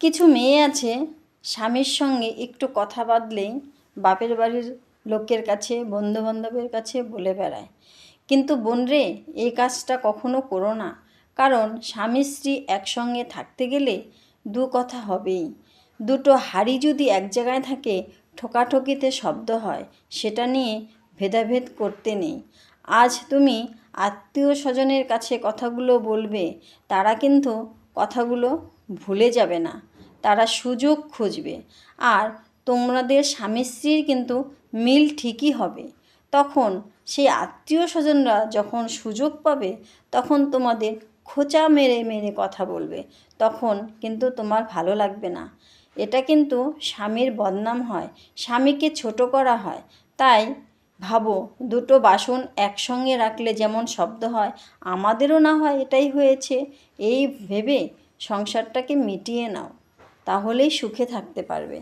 কিছু মেয়ে আছে স্বামীর সঙ্গে একটু কথা বাঁধলেই বাপের বাড়ির লোকের কাছে বন্ধুবান্ধবের কাছে বলে বেড়ায়। কিন্তু বোন রে, এই কাজটা কখনো করো না। কারণ স্বামী স্ত্রী একসঙ্গে থাকতে গেলে দু কথা হবেই। দুটো হাঁড়ি যদি এক জায়গায় থাকে, ঠোকাঠুকিতে শব্দ হয়, সেটা নিয়ে ভেদাভেদ করতে নেই। আজ তুমি আত্মীয় স্বজনের কাছে কথাগুলো বলবে, তারা কিন্তু কথাগুলো ভুলে যাবে না, তারা সুযোগ খুঁজবে। আর তোমাদের স্বামী স্ত্রীর কিন্তু মিল ঠিকই হবে। তখন সেই আত্মীয় স্বজনরা যখন সুযোগ পাবে, তখন তোমাদের খোঁচা মেরে মেরে কথা বলবে। তখন কিন্তু তোমার ভালো লাগবে না। এটা কিন্তু স্বামীর বদনাম হয়, স্বামীকে ছোট করা হয়। তাই ভাবো, দুটো বাসন একসঙ্গে রাখলে যেমন শব্দ হয়, আমাদেরও না হয় এটাই হয়েছে। এই ভেবে সংসারটাকে মিটিয়ে নাও, তাহলেই সুখে থাকতে পারবে।